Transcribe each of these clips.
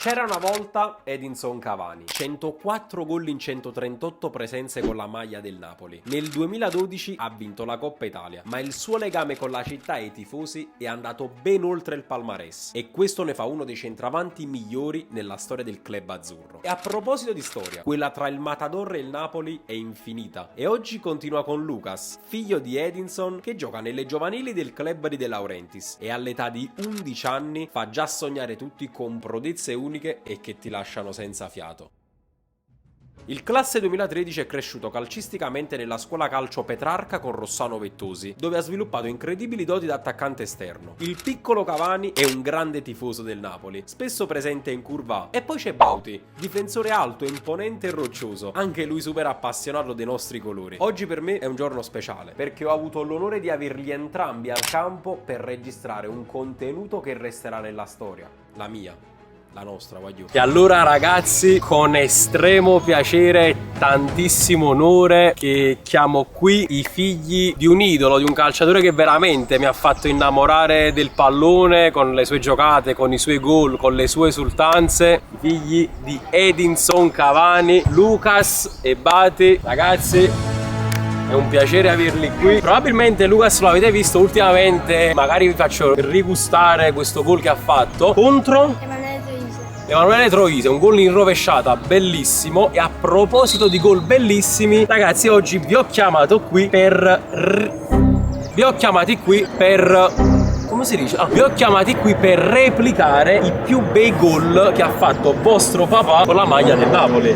C'era una volta Edinson Cavani, 104 gol in 138 presenze con la maglia del Napoli. Nel 2012 ha vinto la Coppa Italia, ma il suo legame con la città e i tifosi è andato ben oltre il palmarès e questo ne fa uno dei centravanti migliori nella storia del club azzurro. E a proposito di storia, quella tra il Matador e il Napoli è infinita e oggi continua con Lucas, figlio di Edinson, che gioca nelle giovanili del club di De Laurentiis e all'età di 11 anni fa già sognare tutti con prodezze uniche e che ti lasciano senza fiato. Il classe 2013 è cresciuto calcisticamente nella scuola calcio Petrarca con Rossano Vettosi, dove ha sviluppato incredibili doti da attaccante esterno. Il piccolo Cavani è un grande tifoso del Napoli, spesso presente in curva A. E poi c'è Bauti, difensore alto, imponente e roccioso, anche lui super appassionato dei nostri colori. Oggi per me è un giorno speciale, perché ho avuto l'onore di averli entrambi al campo per registrare un contenuto che resterà nella storia, la mia. La nostra, voglio. E allora ragazzi, con estremo piacere e tantissimo onore che chiamo qui i figli di un idolo, di un calciatore che veramente mi ha fatto innamorare del pallone con le sue giocate, con i suoi gol, con le sue esultanze. I figli di Edinson Cavani, Lucas e Bati. Ragazzi, è un piacere averli qui. Probabilmente Lucas lo avete visto ultimamente, magari vi faccio rigustare questo gol che ha fatto contro Emanuele Troise, un gol in rovesciata bellissimo. E a proposito di gol bellissimi, ragazzi, oggi vi ho chiamati qui per come si dice? Vi ho chiamati qui per replicare i più bei gol che ha fatto vostro papà con la maglia del Napoli.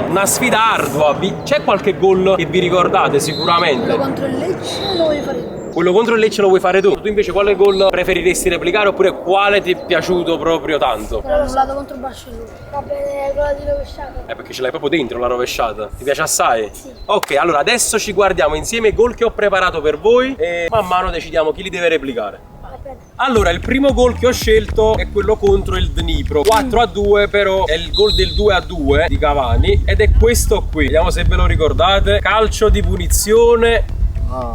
Una sfida ardua. C'è qualche gol che vi ricordate sicuramente? Quello contro il Lecce lo vuoi fare tu? Quello contro il Lecce lo vuoi fare tu? Tu invece quale gol preferiresti replicare oppure quale ti è piaciuto proprio tanto? Quello annullato contro il Barcellona. Va bene, quella di rovesciata. Perché ce l'hai proprio dentro la rovesciata. Ti piace assai? Sì. Ok, allora adesso ci guardiamo insieme i gol che ho preparato per voi e man mano decidiamo chi li deve replicare. Va bene. Allora, il primo gol che ho scelto è quello contro il Dnipro, 4-2, però è il gol del 2-2 di Cavani ed è questo qui. Vediamo se ve lo ricordate. Calcio di punizione.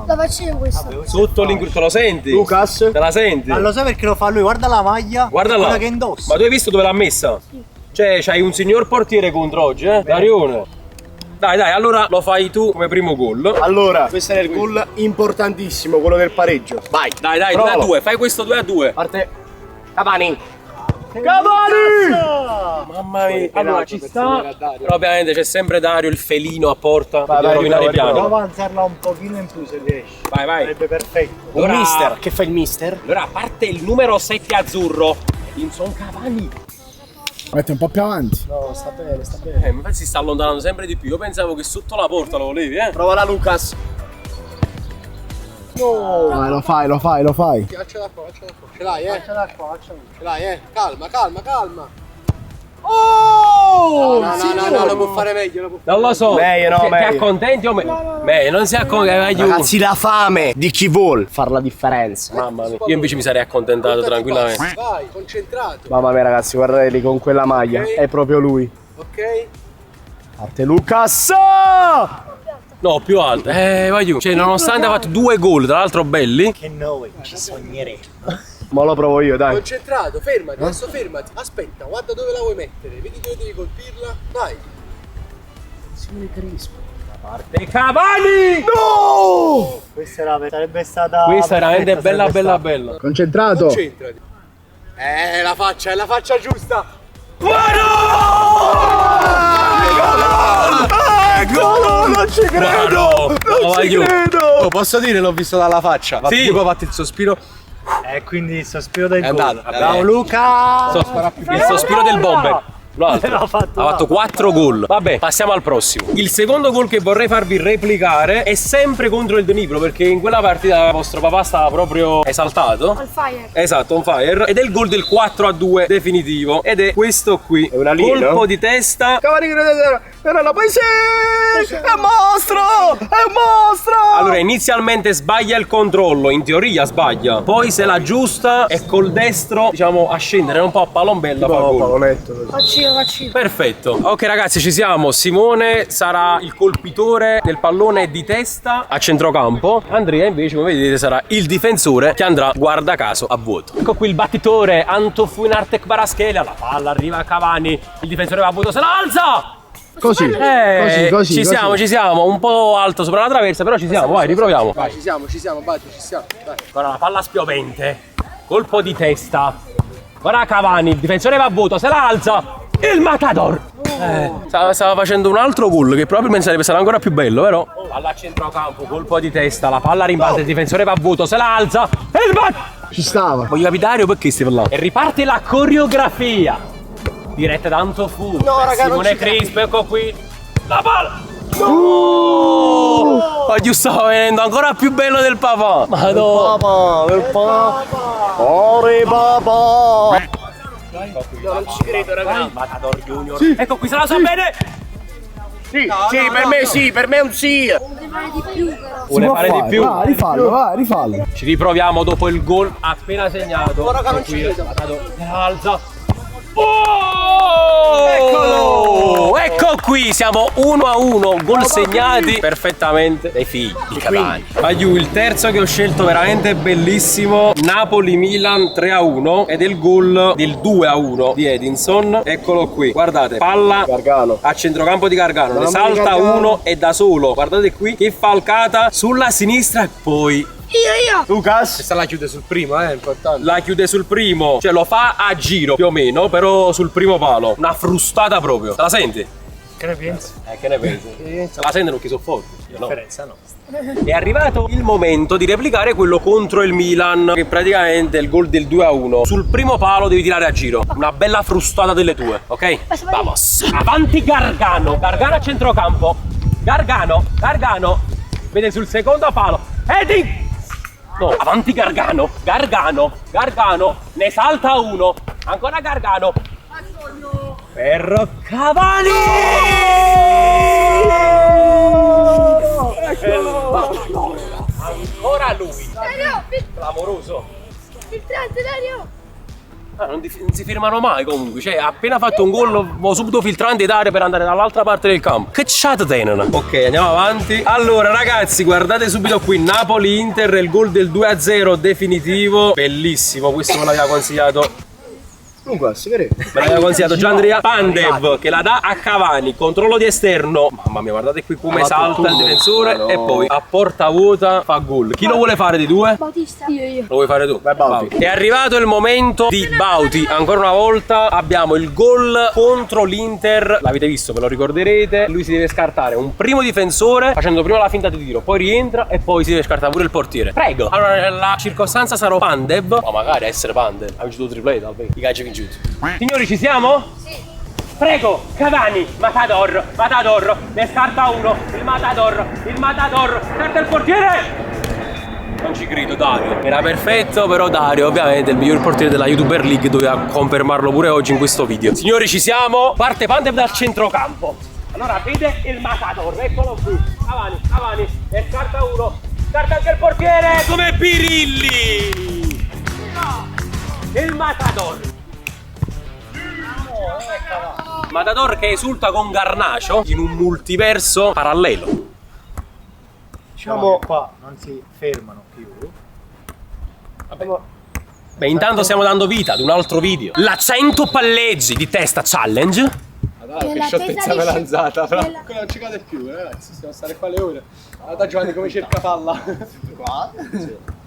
La faccio io questa. Sotto l'incrocio, te lo senti? Lucas? Te la senti? Ma lo sai perché lo fa lui? Guarda la maglia, Guarda quella là. che indossa. Ma tu hai visto dove l'ha messa? Sì. Cioè, c'hai un signor portiere contro oggi, Darione. Dai, allora lo fai tu come primo gol. Allora, questo è il gol importantissimo, quello del pareggio. Vai. Dai, provalo. 2-2, fai questo 2-2. Parte Cavani. Mamma mia. Allora ci sta. Però ovviamente c'è sempre Dario, il felino a porta. Per rovinare i piani. Devo avanzarla un pochino in più se riesci. Vai. Sarebbe perfetto. Allora- Un mister. Che fa il mister? Allora parte il numero 7 azzurro. Edinson Cavani. Metti un po' più avanti. No, sta bene, sta bene. Infatti si sta allontanando sempre di più. Io pensavo che sotto la porta lo volevi, Prova la Lucas. No. Vai, lo fai. Faccia da qua. Ce l'hai, Faccia da qua. Ce l'hai, Calma. Oh! No, lo può fare meglio. Non lo so. Meglio, no, Ti meglio. accontenti o meglio? Non si accontenta. Ragazzi, la fame di chi vuol far la differenza. Mamma mia. Io invece mi sarei accontentato tranquillamente. Vai, concentrato. Mamma mia, ragazzi, guardate lì con quella maglia. È proprio lui. Ok. Parte Lucas. No, più alto. Vai giù. Cioè, nonostante ha fatto 2 gol, tra l'altro belli. Che noi ci sogneremo. Ma lo provo io, dai. Concentrato, fermati, adesso fermati. Aspetta, guarda dove la vuoi mettere. Vedi dove devi colpirla. Vai. Parte Cavani! No! Questa sarebbe stata. Questa è veramente perfetta, sarebbe bella. Concentrato. Concentrati. È la faccia giusta. Eccolo! Non ci credo! Non ci credo! Lo posso dire, l'ho visto dalla faccia. Sì. Tipo ha fatto il sospiro. Quindi il sospiro del gol. andato. Bravo Luca! Il sospiro del bomber. L'altro. L'ha Ha fatto fatto 4 gol. Vabbè, passiamo al prossimo. Il secondo gol che vorrei farvi replicare è sempre contro il Dnipro, perché in quella partita vostro papà stava proprio esaltato. Al fire. Esatto, on fire. Ed è il gol del 4-2 definitivo. Ed è questo qui. È una linea, colpo no? di testa. Cavani era la paese! È un mostro! Allora, inizialmente sbaglia il controllo, in teoria sbaglia. Poi se la aggiusta e col destro, diciamo, a scendere un po' a palombella fa gol. Pallonetto così. Faccio io, faccio io. Perfetto. Ok ragazzi, ci siamo. Simone sarà il colpitore del pallone di testa a centrocampo. Andrea invece, come vedete, sarà il difensore che andrà, guarda caso, a vuoto. Ecco qui il battitore Antofuin Artek Baraschelia. La palla arriva a Cavani. Il difensore va a vuoto, se la alza! Così, Ci siamo, un po' alto sopra la traversa, però ci siamo, vai, riproviamo. Vai, ci siamo, Batti, ci siamo. Vai. Guarda la palla spiovente, colpo di testa. Guarda Cavani, il difensore va a vuoto, se la alza, il Matador. Stava facendo un altro gol che probabilmente sarebbe stato ancora più bello, vero? Palla a centrocampo, colpo di testa, la palla rimbalza, il difensore va a vuoto, se la alza, e il Ci stava. voglio capitare perché stai parlando. E riparte la coreografia. Diretta da Antofu, Simone Crispo, ecco qui. La palla! No! Oggi stava venendo ancora più bello del papà. Madonna. Del papà. Ore papà. Io non ci credo, ragazzi. Matador Junior. Sì. Ecco qui, se la so bene. Sì, per me è un sì. Vuole fare di più, però. Vuole fare di più. Vai, rifallo. Ci riproviamo dopo il gol appena segnato. Ora che non ci credo. Matador alza. Oh! Eccolo! Ecco qui, siamo 1-1, gol segnati perfettamente dai figli di Cavani. Va giù il terzo che ho scelto, veramente bellissimo, Napoli-Milan 3-1 ed è il gol del 2-1 di Edinson. Eccolo qui, guardate, palla Gargano. a centrocampo di Gargano, ne salta uno e da solo, guardate qui, che falcata sulla sinistra e poi Io. Lucas. Questa la chiude sul primo, è importante. la chiude sul primo, cioè lo fa a giro più o meno, però sul primo palo. Una frustata proprio. Te la senti? Che ne pensi? Che ne pensi? Se la sentono chi sono forti. Io no. Differenza no. È arrivato il momento di replicare quello contro il Milan, che praticamente è il gol del 2-1. Sul primo palo devi tirare a giro. Una bella frustata delle tue, ok? Vamos. Avanti Gargano. Gargano a centrocampo. Gargano. Vede sul secondo palo. Heading. No, avanti Gargano, ne salta uno, ancora Gargano, per Cavani! Ancora lui, clamoroso. Filtrante, Dario. Non si fermano mai comunque, cioè appena fatto un gol ho subito filtrante d'aria per andare dall'altra parte del campo. Che chat tenono? Ok, andiamo avanti. Allora ragazzi, guardate subito qui, Napoli-Inter, il gol del 2-0 definitivo. Bellissimo, questo me l'aveva consigliato. Lucas, che Me l'aveva consigliato Gianandrea Pandev, che la dà a Cavani, controllo di esterno. Mamma mia, guardate qui come salta il difensore e poi a porta vuota fa gol. Chi lo vuole fare di due? Bautista. Io. Lo vuoi fare tu? Vai, Bauti. È arrivato il momento di Bauti. Ancora una volta abbiamo il gol contro l'Inter. L'avete visto, ve lo ricorderete. Lui si deve scartare un primo difensore facendo prima la finta di tiro, poi rientra e poi si deve scartare pure il portiere. Prego. Allora nella circostanza sarò Pandev. O magari essere Pandev. Ha vincito il triplete, vabbè. I calci vinci. Signori, ci siamo? Sì. Prego, Cavani, Matador, ne scarta uno, il Matador, scarta il portiere! Non ci credo, Dario. Era perfetto, però Dario, ovviamente, il miglior portiere della YouTuber League, doveva confermarlo pure oggi in questo video. Signori, ci siamo? Parte Pandev dal centrocampo. Allora, vede il Matador, eccolo qui. Cavani, ne scarta uno, scarta anche il portiere, come Pirilli! Il Matador che esulta con Garnacio in un multiverso parallelo. Diciamo qua non si fermano più. Beh, intanto stiamo dando vita ad un altro video. La 100 palleggi di testa challenge. Madonna, che scioltezza melanzata, però. Non ci cade più, ragazzi, stiamo a stare qua le ore. Guarda Giovanni come cerca palla. Qua? Sì.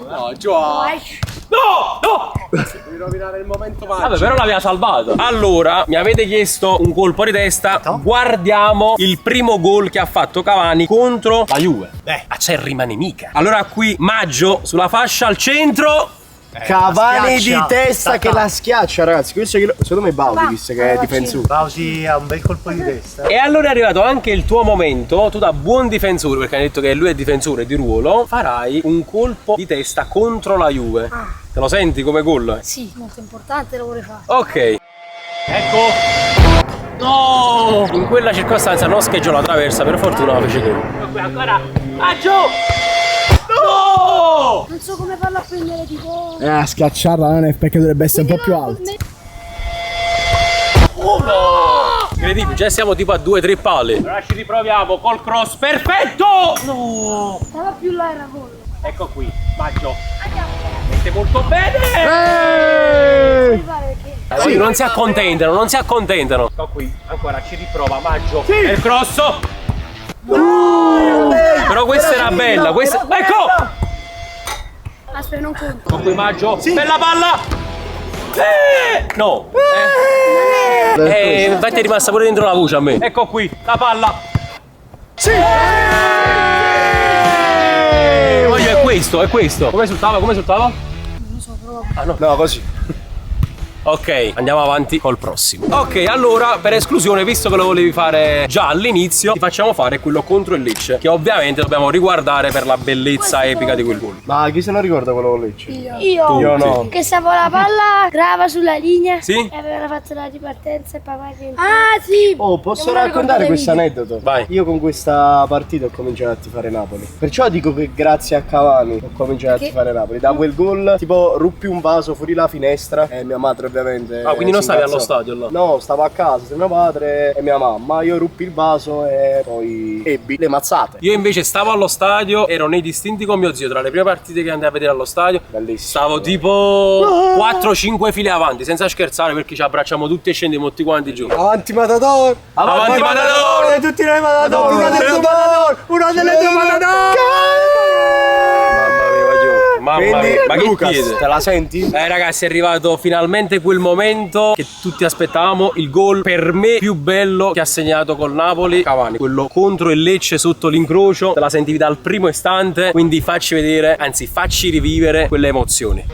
No, Giovanni. No! Devi rovinare il momento magico. Vabbè, però l'aveva salvato. Allora, mi avete chiesto un colpo di testa. Guardiamo il primo gol che ha fatto Cavani contro la Juve. Acerrima nemica. Allora qui Maggio sulla fascia al centro. Cavani di testa che la schiaccia, ragazzi. Questo secondo me è Bauti, visto che è difensore. Bauti ha un bel colpo di testa. E allora è arrivato anche il tuo momento. Tu da buon difensore, perché hai detto che lui è difensore di ruolo, farai un colpo di testa contro la Juve. Te lo senti come gol? Sì, molto importante, lo vuole fare. Ok. Ecco. No! In quella circostanza non scheggiò la traversa, per fortuna la fece gol. Qui ancora. Maggio! No! Non so come farlo a prendere tipo. A schiacciarla non è perché dovrebbe essere un po' più alto. incredibile, già siamo tipo a 2-3 palle. Allora ci riproviamo col cross, perfetto! No! Stava più là, era gol. Ecco qui, Maggio. Mette molto bene! Devi fare perché... Sì, non si accontentano, non si accontentano. Ecco qui, ancora ci riprova Maggio. Sì. E il cross. Però questa era bella, questa... Ecco! Aspetta, non conto. Ecco qui Maggio. Sì. Bella palla! No! Infatti è rimasta pure dentro la voce a me. Ecco qui, la palla. Sì! Voglio, è questo, è questo. Come esultava? Come esultava? Non so, però... Ah no. No, così. Ok, andiamo avanti col prossimo. Ok, allora per esclusione, visto che lo volevi fare già all'inizio, ti facciamo fare quello contro il Lecce, che ovviamente dobbiamo riguardare per la bellezza epica di quel gol. Ma chi se lo ricorda quello con Lecce? Io no. Che stavo la palla, grava sulla linea. Sì? E avevano fatto la ripartenza e papà che... Ah, sì! Oh, posso Non me lo raccontare ricordate questo video. aneddoto? Vai. Io con questa partita ho cominciato a tifare Napoli. Perciò dico che grazie a Cavani ho cominciato a tifare Napoli. Da quel gol, tipo, ruppi un vaso fuori la finestra e mia madre ovviamente... Ah, quindi non si stavi incazzò. allo stadio là? No, stavo a casa, se mio padre e mia mamma. Io ruppi il vaso e poi ebbi le mazzate. Io invece stavo allo stadio, ero nei distinti con mio zio tra le prime partite che andai a vedere allo stadio. Bellissimo. Stavo tipo 4-5 file avanti, senza scherzare, perché ci abbracciamo tutti e scendiamo tutti quanti giù. Avanti Matador! Avanti Matador! Tutti noi Matador! Uno delle due Matador! Uno delle due Matador! Mamma mia, Quindi, ma che Lucas, chiede? te la senti? Ragazzi, è arrivato finalmente quel momento che tutti aspettavamo, il gol per me più bello che ha segnato col Napoli, Cavani, quello contro il Lecce sotto l'incrocio, te la sentivi dal primo istante, quindi facci vedere, anzi facci rivivere quelle emozioni.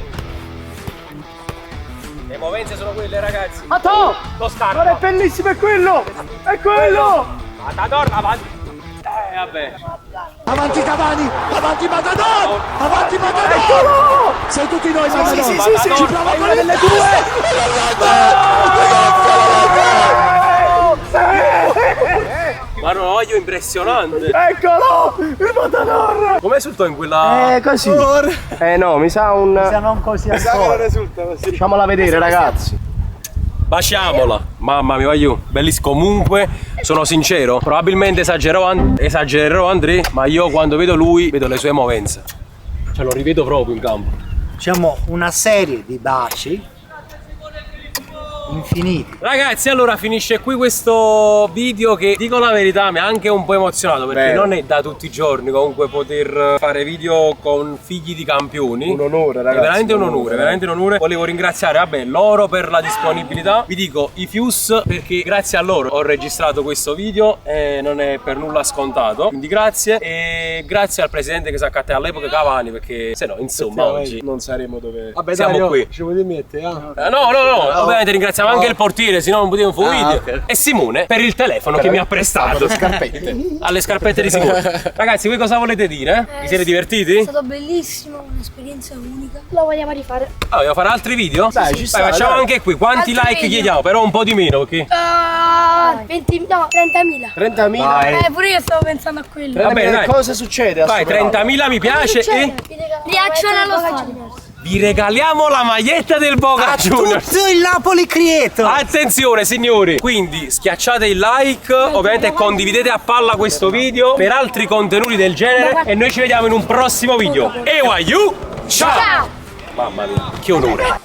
Le movenze sono quelle, ragazzi. Lo scarto. È bellissimo, è quello! È quello! Matador, avanti. Vabbè. Avanti Cavani, avanti Matador, avanti Matador. Sei tutti noi Matador. sì, ci prova con le Ma non voglio impressionante. Eccolo! Il Matador! Come esultò in quella... Così. No, mi sa un... non così Facciamola vedere, ragazzi. Baciamola. Mamma mia, voglio. Bellissimo. Comunque, sono sincero, probabilmente esagererò André, ma io quando vedo lui, vedo le sue movenze. Cioè lo rivedo proprio in campo. Diciamo una serie di baci infiniti. Ragazzi, allora finisce qui questo video che, dico la verità, mi ha anche un po' emozionato, perché Vero. non è da tutti i giorni comunque poter fare video con figli di campioni. Un onore, È ragazzi. veramente un onore, veramente un onore. Volevo ringraziare, vabbè, loro per la disponibilità. Vi dico i Fuse perché grazie a loro ho registrato questo video e non è per nulla scontato. Quindi grazie, e grazie al presidente che si accatta all'epoca, Cavani, perché se no, insomma, oggi Non saremo dove... Vabbè, siamo Dario, qui. ci vuoi mettere? No, ovviamente ringraziamo anche il portiere, se no non potevo fare video. ok. E Simone per il telefono che mi ha prestato. Alle scarpette di Simone. Ragazzi, voi cosa volete dire? Vi siete È divertiti? stato bellissimo, un'esperienza unica. Lo vogliamo rifare. Ah, vogliamo fare altri video? Dai, ci sta, facciamo dai. anche qui. Quanti Altri like video. chiediamo? Però un po' di meno, ok? 20, no, 30.000. 30.000? Pure io stavo pensando a quello. Va bene, dai. Cosa succede a Vai, sto bravo? 30.000 mi piace e Reazione allo stadio. vi regaliamo la maglietta del Boca Juniors. Tutto il Napoli Creator. Attenzione signori, quindi schiacciate il like, ovviamente condividete a palla questo video per altri contenuti del genere e noi ci vediamo in un prossimo video. EYU, ciao! Ciao! Mamma mia, che onore!